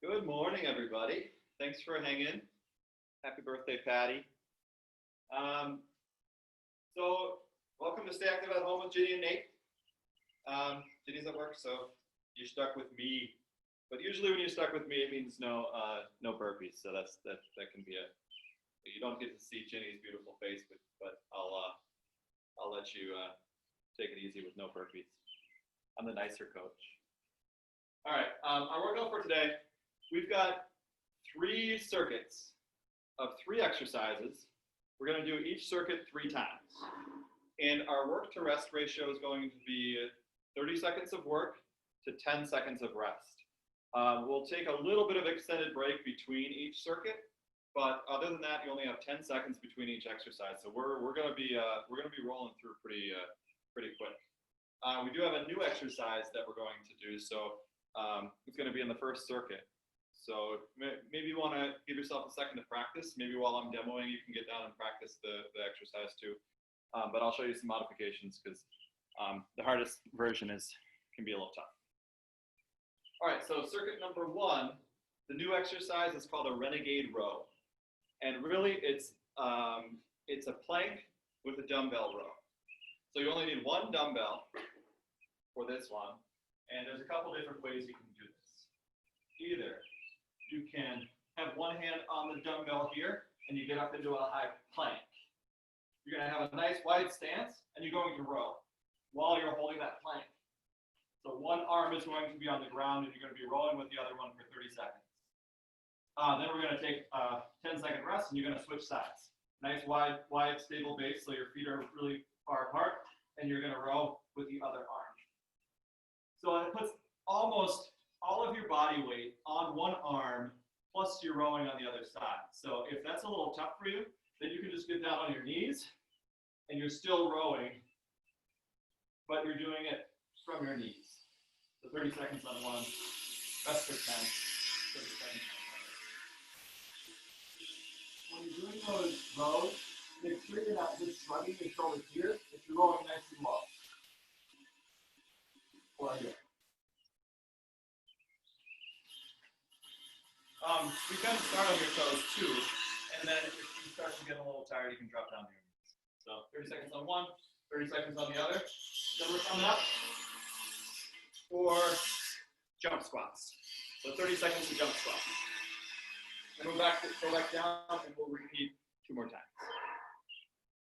Good morning, everybody. Thanks for hanging. Happy birthday, Patty. So welcome to Stay Active at Home with Ginny and Nate. Ginny's at work, so you're stuck with me. But usually when you're stuck with me, it means no burpees. So that can be you don't get to see Ginny's beautiful face, but I'll let you take it easy with no burpees. I'm the nicer coach. All right, our workout for today, we've got 3 circuits of 3 exercises. We're going to do each circuit 3 times. And our work to rest ratio is going to be 30 seconds of work to 10 seconds of rest. We'll take a little bit of extended break between each circuit, but other than that, you only have 10 seconds between each exercise. So we're going to be rolling through pretty quick. We do have a new exercise that we're going to do, so it's going to be in the first circuit. So maybe you want to give yourself a second to practice. Maybe while I'm demoing, you can get down and practice the exercise too. But I'll show you some modifications because the hardest version can be a little tough. All right, so circuit number 1, the new exercise is called a Renegade Row. And really it's a plank with a dumbbell row. So you only need 1 dumbbell for this one. And there's a couple different ways you can do this. Either you can have one hand on the dumbbell here, and you get up into a high plank. You're going to have a nice wide stance, and you're going to row while you're holding that plank. So one arm is going to be on the ground, and you're going to be rowing with the other one for 30 seconds. Then we're going to take a 10-second rest, and you're going to switch sides. Nice wide, stable base, so your feet are really far apart, and you're going to row with the other arm. So it puts almost all of your body weight on one arm, plus you're rowing on the other side. So if that's a little tough for you, then you can just get down on your knees, and you're still rowing, but you're doing it from your knees. So 30 seconds on one, rest for 10, 30 seconds on the other. When you're doing those rows, make sure you're not just shrugging your shoulders here, if you're rowing nice and low. Or here. You can start on your toes too, and then if you start to get a little tired, you can drop down to your knees. So 30 seconds on one, 30 seconds on the other. Then we're coming up for jump squats. So 30 seconds to jump squat. Then we'll go back down, and we'll repeat 2 more times.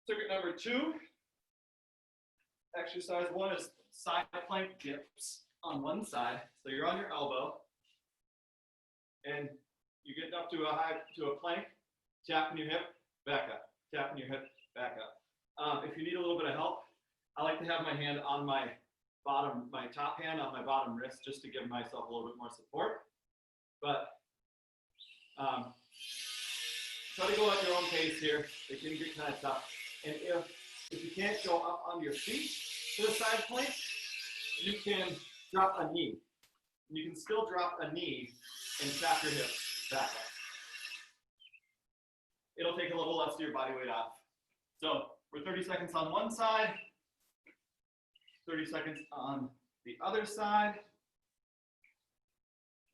Circuit number 2. Exercise 1 is side plank dips on one side. So you're on your elbow, and you get up to a plank, tapping your hip, back up, tapping your hip, back up. If you need a little bit of help, I like to have my hand on my top hand on my bottom wrist, just to give myself a little bit more support. But try to go at your own pace here. It can get kind of tough. And if you can't go up on your feet to the side plank, you can drop a knee. You can still drop a knee and tap your hip back up. It'll take a little less of your body weight off. So we're 30 seconds on one side, 30 seconds on the other side.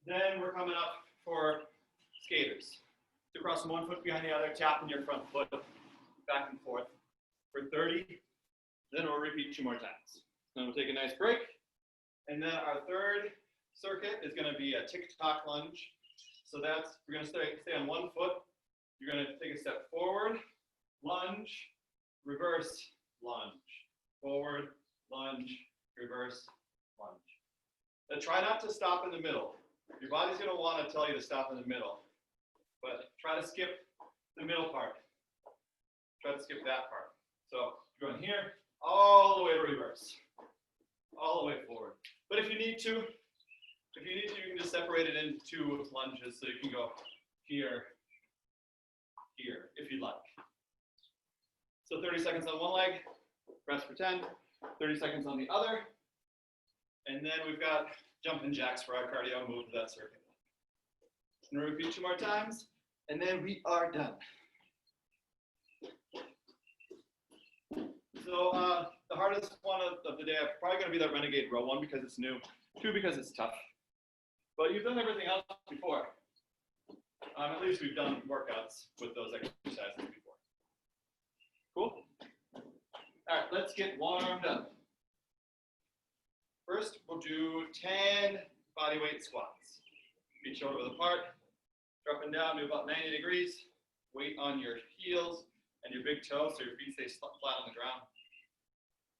Then we're coming up for skaters. To cross from one foot behind the other, tapping your front foot back and forth for 30. Then we'll repeat 2 more times. Then we'll take a nice break. And then our third circuit is going to be a Tick-Tock Lunge. So we're going to stay on one foot. You're going to take a step forward, lunge, reverse, lunge. Forward, lunge, reverse, lunge. Now try not to stop in the middle. Your body's going to want to tell you to stop in the middle. But try to skip the middle part. Try to skip that part. So you're going here, all the way to reverse. All the way forward. But if you need to, you can just separate it into 2 lunges, so you can go here, here, if you'd like. So 30 seconds on one leg, rest for 10, 30 seconds on the other, and then we've got jumping jacks for our cardio move to that circuit. And we'll repeat 2 more times, and then we are done. So the hardest one of the day is probably going to be that Renegade Row one because it's new, 2 because it's tough. But you've done everything else before. At least we've done workouts with those exercises before. Cool? All right, let's get warmed up. First, we'll do 10 bodyweight squats. Feet shoulder width apart, dropping down to about 90 degrees. Weight on your heels and your big toe so your feet stay flat on the ground.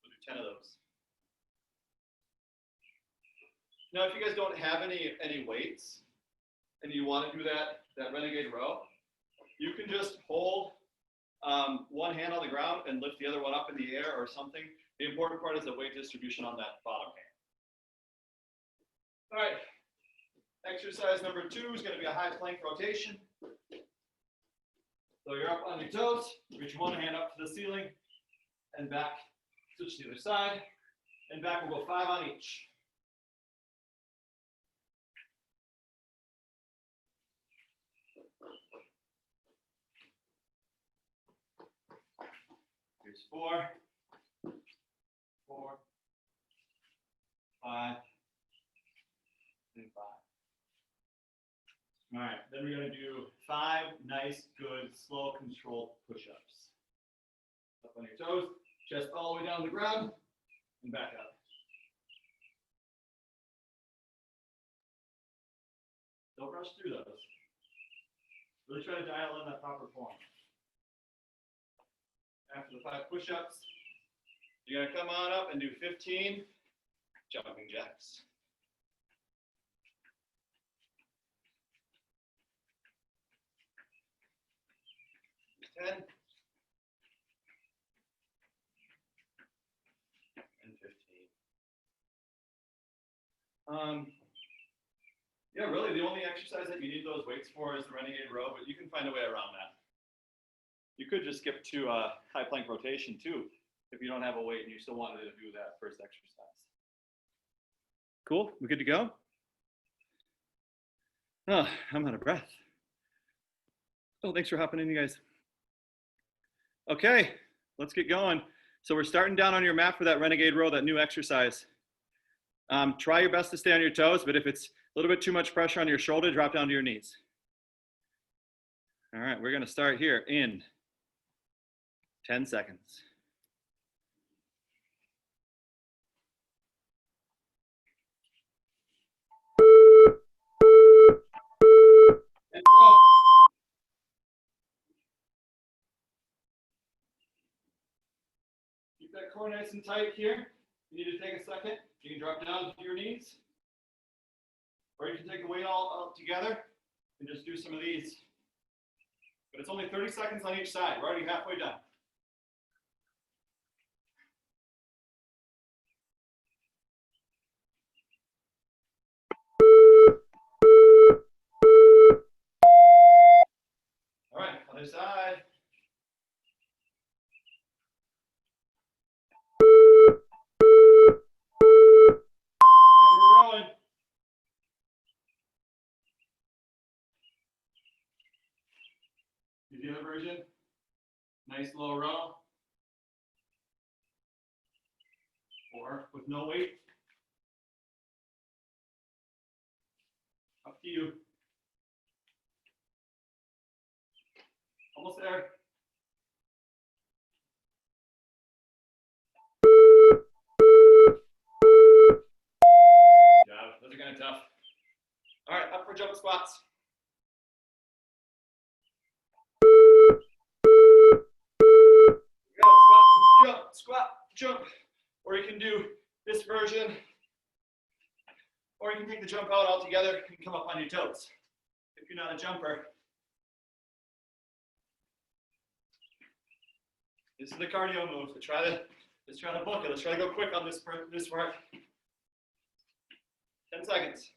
We'll do 10 of those. Now, if you guys don't have any weights and you want to do that Renegade Row, you can just hold one hand on the ground and lift the other one up in the air or something. The important part is the weight distribution on that bottom hand. All right, exercise number 2 is going to be a high plank rotation. So you're up on your toes, reach one hand up to the ceiling and back, switch to the other side, and back we'll go 5 on each. Here's 4, 4, 5, and 5. All right, then we're going to do 5 nice, good, slow, controlled push-ups. Up on your toes, chest all the way down to the ground, and back up. Don't rush through those. Really try to dial in that proper form. After the 5 push-ups, you're going to come on up and do 15 jumping jacks. 10 and 15. Yeah, really, the only exercise that you need those weights for is the Renegade Row, but you can find a way around that. You could just skip to high plank rotation too, if you don't have a weight and you still wanted to do that first exercise. Cool, we good to go? Oh, I'm out of breath. Oh, thanks for hopping in, you guys. Okay, let's get going. So we're starting down on your mat for that Renegade Row, that new exercise. Try your best to stay on your toes, but if it's a little bit too much pressure on your shoulder, drop down to your knees. All right, we're gonna start here in 10 seconds. And go. Keep that core nice and tight here. You need to take a second. You can drop down to your knees. Or you can take the weight all together and just do some of these. But it's only 30 seconds on each side. We're already halfway done. All right, other side. And we're rolling. Here's the other version. Nice low row. Or with no weight. Up to you. Almost there. Good job. Those are kind of tough. All right, up for jump squats. Go, squat, jump, squat, jump. Or you can do this version, or you can take the jump out altogether and come up on your toes. If you're not a jumper, this is the cardio move. Let's try to book it. Let's try to go quick on this part. 10 seconds.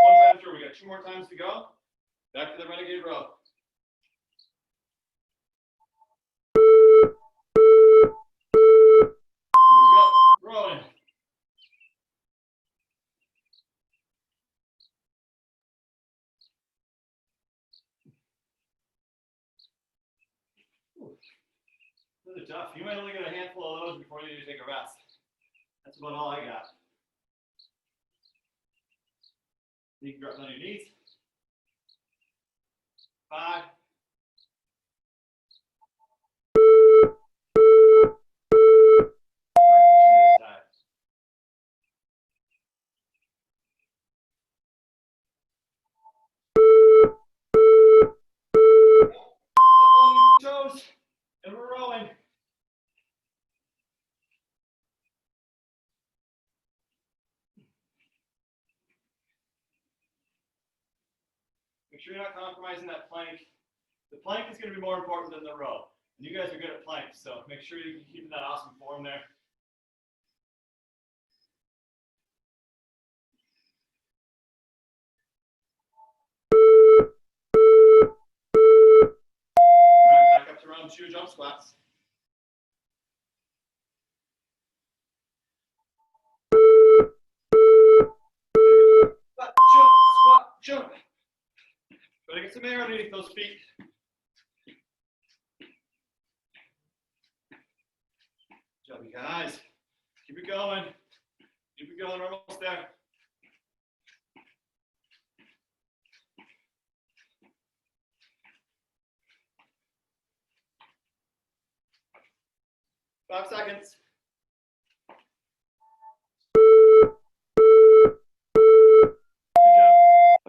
One time through. We got 2 more times to go. Back to the Renegade Row. Here we go. Rolling. Really tough. You might only get a handful of those before you take a rest. That's about all I got. You can drop on your knees. 5. Up on your toes, and we're rowing. Make sure you're not compromising that plank. The plank is going to be more important than the row. And you guys are good at planks, so make sure you keep that awesome form there. All right, back up to round 2 jump squats. Squat, jump, squat, jump. Try to get some air underneath those feet. Good job, you guys. Keep it going. Keep it going, we're almost there. Five seconds. Good job.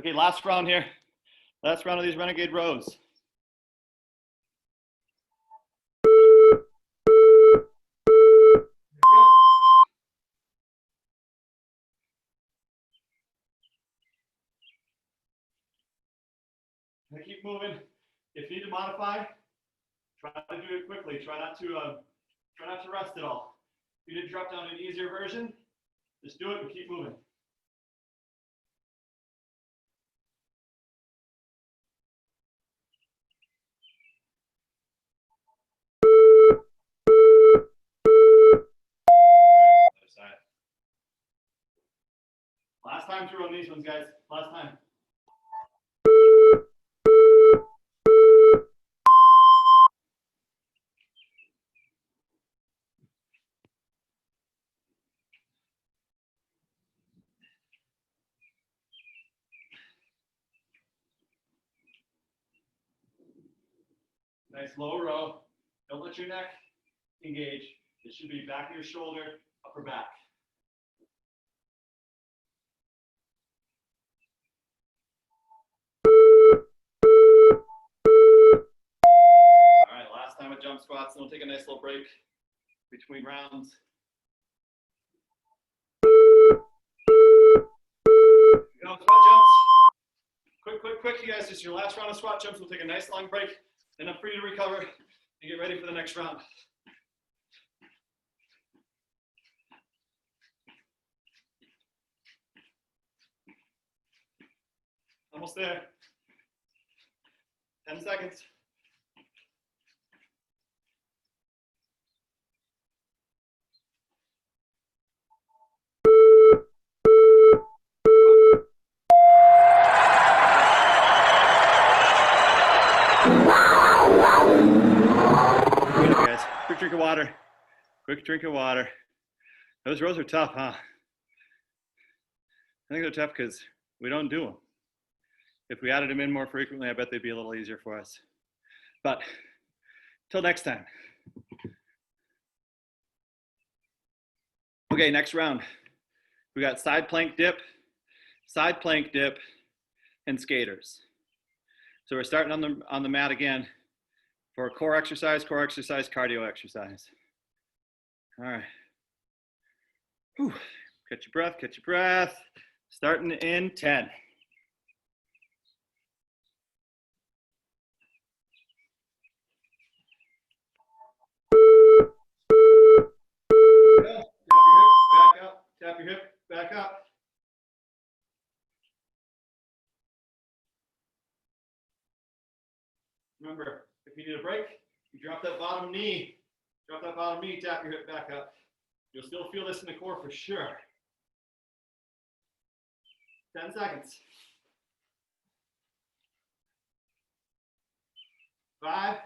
Okay, last round here. Last round of these Renegade Rows. Keep moving. If you need to modify, try to do it quickly. Try not to rest at all. If you need to drop down to an easier version, just do it and keep moving. Other side. Last time through on these ones, guys. Last time. Nice low row. Don't let your neck engage. It should be back of your shoulder, upper back. All right, last time with jump squats, and we'll take a nice little break between rounds. Go, squat jumps. Quick, you guys. This is your last round of squat jumps. We'll take a nice long break, enough for you to recover and get ready for the next round. Almost there. 10 seconds. Guys, quick drink of water. Quick drink of water. Those rows are tough, huh? I think they're tough because we don't do them. If we added them in more frequently, I bet they'd be a little easier for us. But till next time. Okay, next round. We got side plank dip, and skaters. So we're starting on the mat again for a core exercise, cardio exercise. All right. Whew. Catch your breath. Starting in 10. Go. Tap your hip, back up. Remember, if you need a break, you drop that bottom knee, tap your hip back up. You'll still feel this in the core for sure. 10 seconds. 5,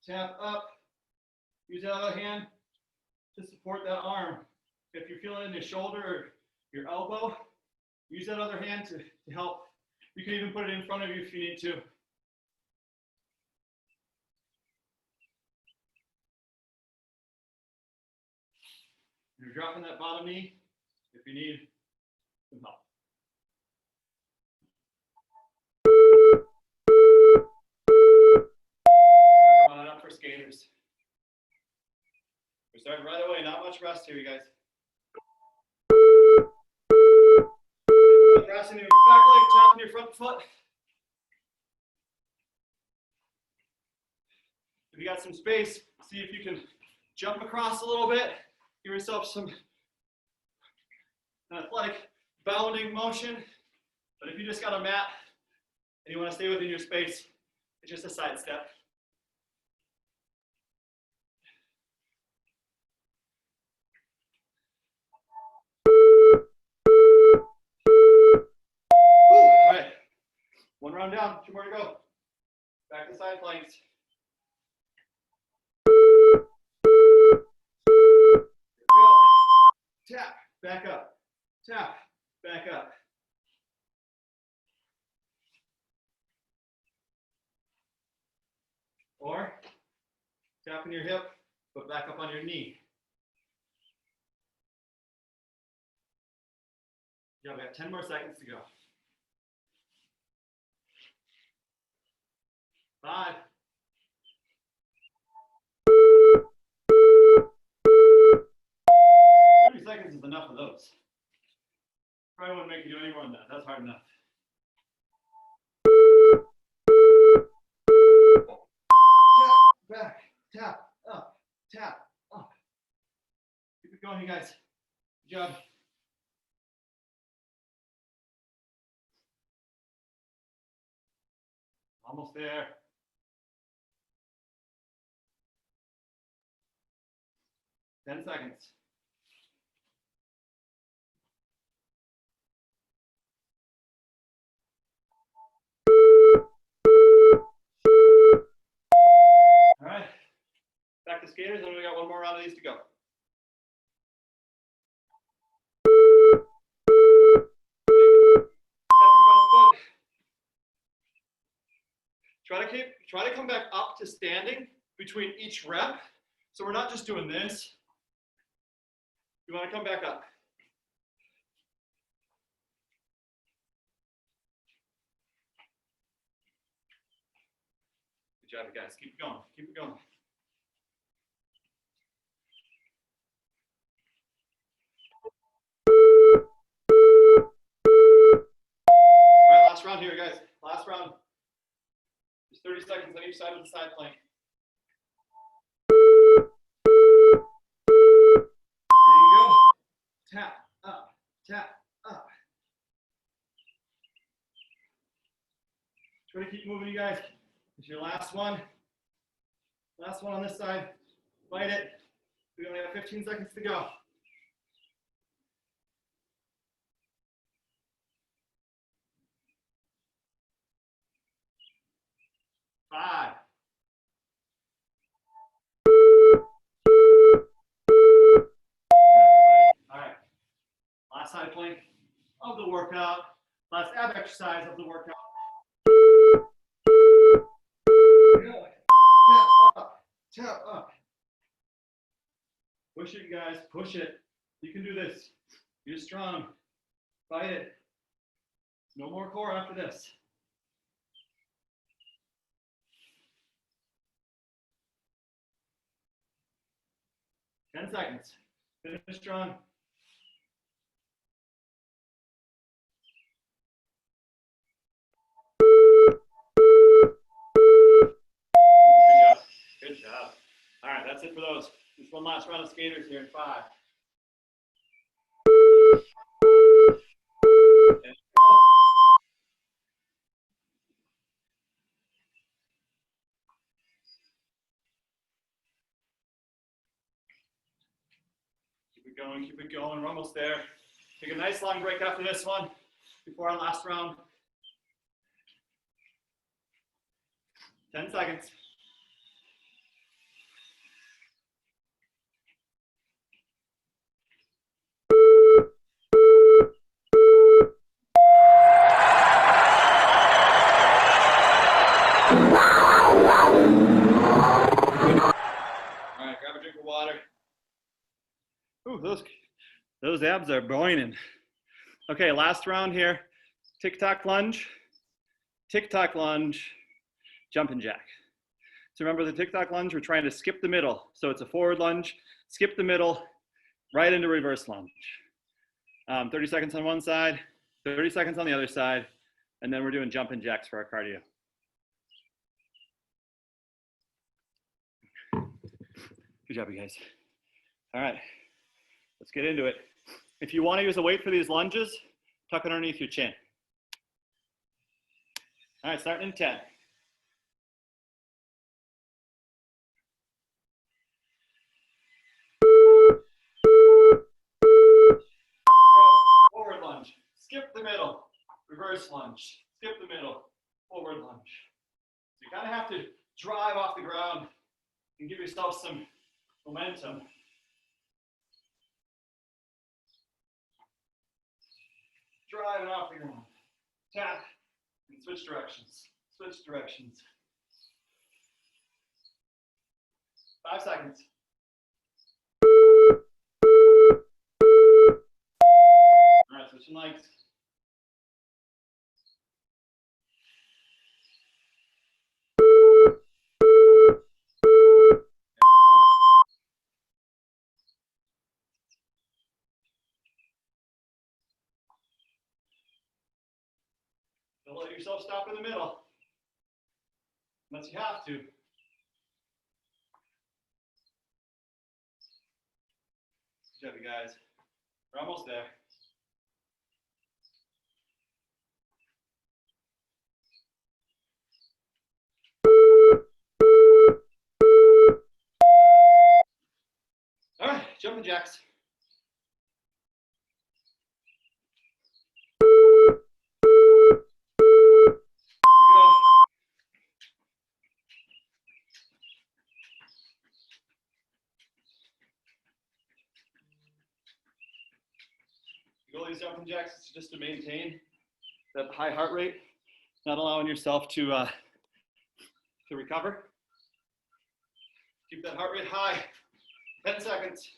tap up. Use that other hand to support that arm. If you're feeling it in your shoulder or your elbow, use that other hand to help. You can even put it in front of you if you need to. You're dropping that bottom knee if you need some help. Come on up for skaters. We're starting right away, not much rest here, you guys. Pressing your back leg, tapping your front foot. If you got some space, see if you can jump across a little bit. Give yourself some athletic bounding motion. But if you just got a mat and you want to stay within your space, it's just a side step. All right, one round down, 2 more to go. Back to side planks. Tap, back up, tap, back up. Or tapping your hip, but back up on your knee. Yeah, we have 10 more seconds to go. 5. 30 seconds is enough of those. Probably won't make you do any more than that. That's hard enough. Tap, back, tap, up, tap, up. Keep it going, you guys. Good job. Almost there. 10 seconds. All right, back to skaters, and we got one more round of these to go. Try to come back up to standing between each rep. So we're not just doing this. You want to come back up. Good job, guys. Keep it going. Keep it going. All right, last round here, guys. Last round. Just 30 seconds on each side of the side plank. There you go. Tap, up, tap, up. Try to keep moving, you guys. It's your last one. Last one on this side. Fight it. We only have 15 seconds to go. 5. All right. Last side plank of the workout. Last ab exercise of the workout. Tap up. Tap up. Push it, guys. Push it. You can do this. You're strong. Fight it. No more core after this. Ten seconds. Finish strong. Good job. Good job. All right, that's it for those. Just one last round of skaters here in 5. Keep it going. We're almost there. Take a nice long break after this one before our last round. 10 seconds. Ooh, those abs are boiling. Okay, last round here. Tick-tock lunge, jumping jack. So remember the tick-tock lunge, we're trying to skip the middle. So it's a forward lunge, skip the middle, right into reverse lunge. 30 seconds on one side, 30 seconds on the other side, and then we're doing jumping jacks for our cardio. Good job, you guys. All right, let's get into it. If you want to use a weight for these lunges, tuck it underneath your chin. All right, starting in 10. Forward lunge, skip the middle, reverse lunge, skip the middle, forward lunge. So you kind of have to drive off the ground and give yourself some momentum. Driving off the ground. Tap and switch directions. Switch directions. 5 seconds. All right, switching legs. Don't let yourself stop in the middle, unless you have to. Good job, you guys. We're almost there. All right, jumping jacks. The goal of these jumping jacks is just to maintain that high heart rate, not allowing yourself to recover. Keep that heart rate high. 10 seconds.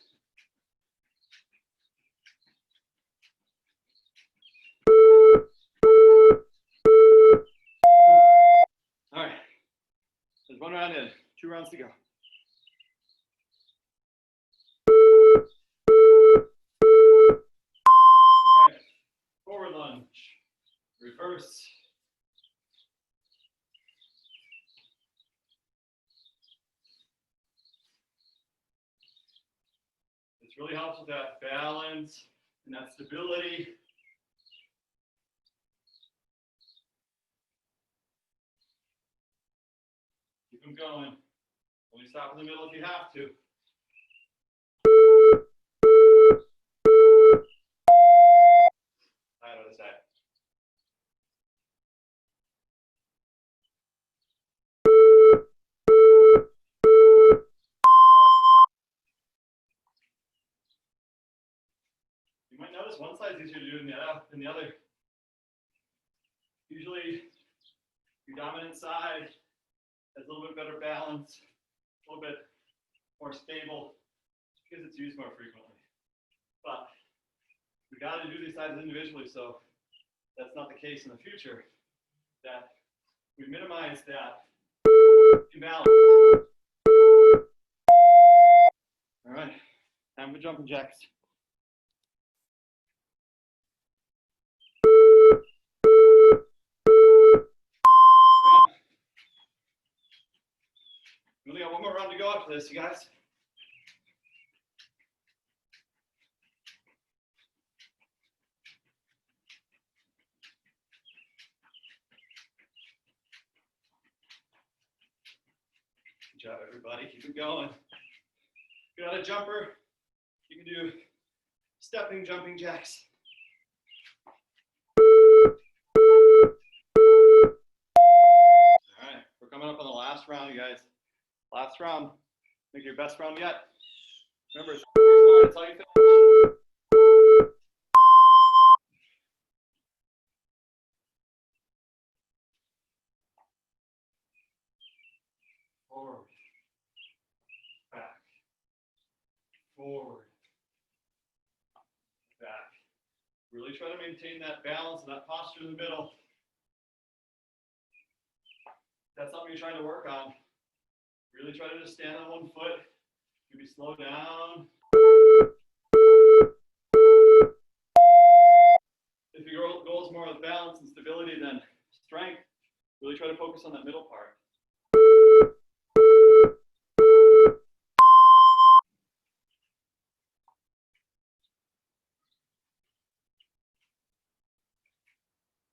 All right. There's one round in, 2 rounds to go. All right. Forward lunge, reverse. This really helps with that balance and that stability. Keep them going. Only stop in the middle if you have to. All right, other side. You might notice one side is easier to do than the other. Usually, your dominant side has a little bit better balance, a little bit more stable, because it's used more frequently. But we got to do these sides individually, so that's not the case in the future. That we minimize that imbalance. All right, time for jumping jacks. We only got one more round to go after this, you guys. Good job, everybody. Keep it going. If you're not a jumper, you can do stepping jumping jacks. All right, we're coming up on the last round, you guys. Last round. Make your best round yet. Remember, it's how you finish. Forward, back, forward, Really try to maintain that balance and that posture in the middle. That's something you're trying to work on. Really try to just stand on one foot. Maybe slow down. If your goal is more of balance and stability than strength, really try to focus on that middle part.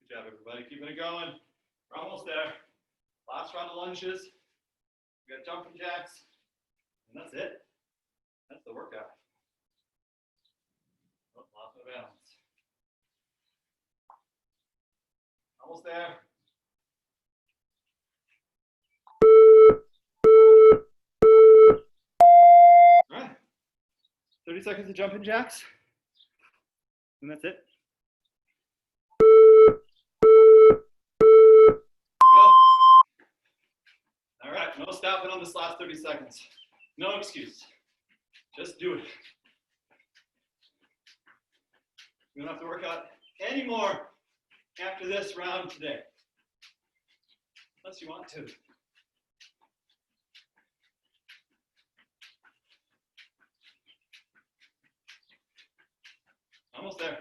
Good job, everybody. Keeping it going. We're almost there. Last round of lunges. We got jumping jacks. And that's it. That's the workout. Oh, lots of balance. Almost there. All right. 30 seconds of jumping jacks. And that's it. All right, no stopping on this last 30 seconds. No excuse. Just do it. You don't have to work out anymore after this round today. Unless you want to. Almost there.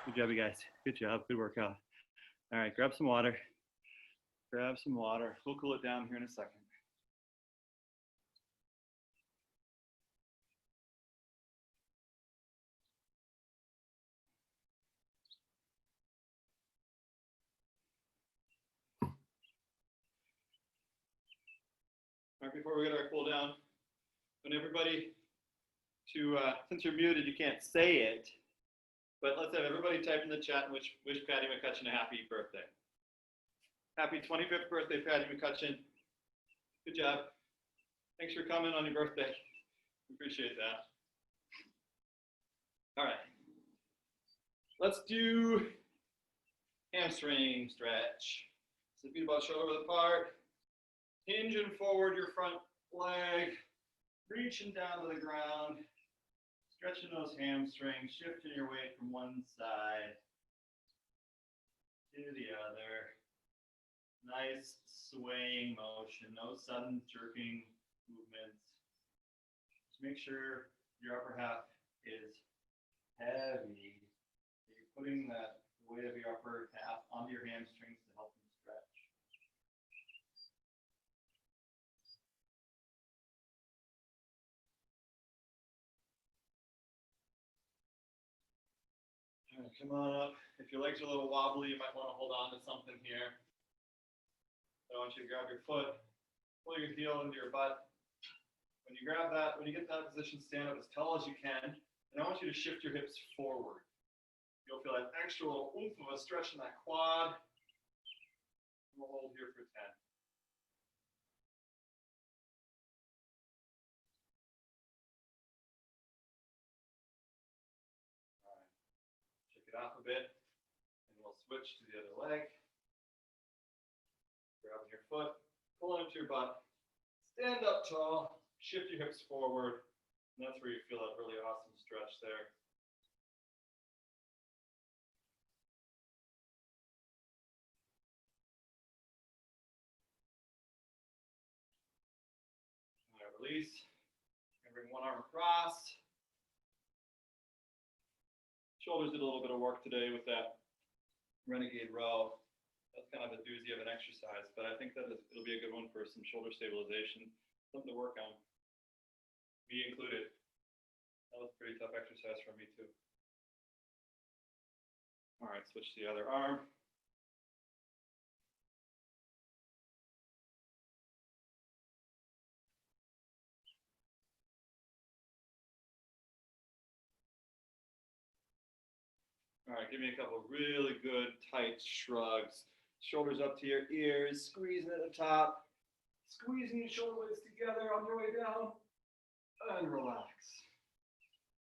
Good job, you guys. Good job. Good workout. All right, grab some water. Grab some water. We'll cool it down here in a second. All right, before we get our cool down, I want everybody to, since you're muted, you can't say it, but let's have everybody type in the chat and wish Patty McCutcheon a happy birthday. Happy 25th birthday, Patty McCutcheon. Good job. Thanks for coming on your birthday. We appreciate that. All right. Let's do hamstring stretch. So feet about shoulder width apart. Hinging forward your front leg. Reaching down to the ground. Stretching those hamstrings. Shifting your weight from one side to the other. Nice swaying motion. No sudden jerking movements. Just make sure your upper half is heavy. You're putting that weight of your upper half onto your hamstrings to help them stretch. All right, come on up. If your legs are a little wobbly, you might want to hold on to something here. I want you to grab your foot, pull your heel into your butt. When you grab that, when you get that position, stand up as tall as you can. And I want you to shift your hips forward. You'll feel that extra little oomph of a stretch in that quad. We'll hold here for 10. All right. Shake it off a bit. And we'll switch to the other leg. Grabbing your foot, pull into your butt. Stand up tall. Shift your hips forward. And that's where you feel that really awesome stretch there. All right, release. And bring one arm across. Shoulders did a little bit of work today with that Renegade Row. That's kind of a doozy of an exercise, but I think that it'll be a good one for some shoulder stabilization. Something to work on. Me included. That was a pretty tough exercise for me too. All right, switch to the other arm. All right, give me a couple of really good tight shrugs. Shoulders up to your ears, squeezing at the top. Squeezing your shoulder blades together on your way down. And relax.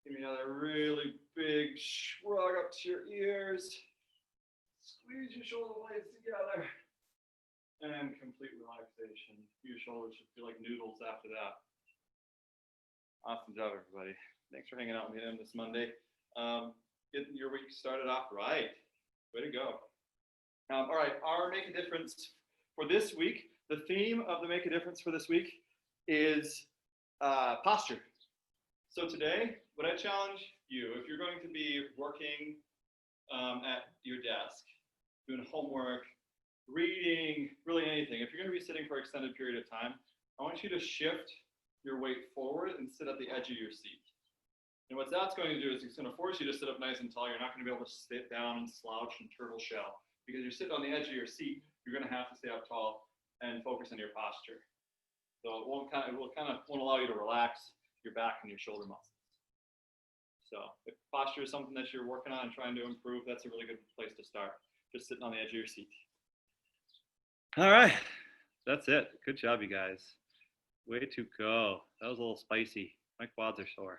Give me another really big shrug up to your ears. Squeeze your shoulder blades together. And complete relaxation. Your shoulders should feel like noodles after that. Awesome job, everybody. Thanks for hanging out with me this Monday. Getting your week started off right. Way to go. All right, our Make a Difference for this week. The theme of the Make a Difference for this week is posture. So today, what I challenge you, if you're going to be working at your desk, doing homework, reading, really anything, if you're going to be sitting for an extended period of time, I want you to shift your weight forward and sit at the edge of your seat. And what that's going to do is it's going to force you to sit up nice and tall. You're not going to be able to sit down and slouch and turtle shell. Because you're sitting on the edge of your seat, you're going to have to stay up tall and focus on your posture. So it won't allow you to relax your back and your shoulder muscles. So if posture is something that you're working on and trying to improve, that's a really good place to start. Just sitting on the edge of your seat. All right, that's it. Good job, you guys. Way to go. That was a little spicy. My quads are sore.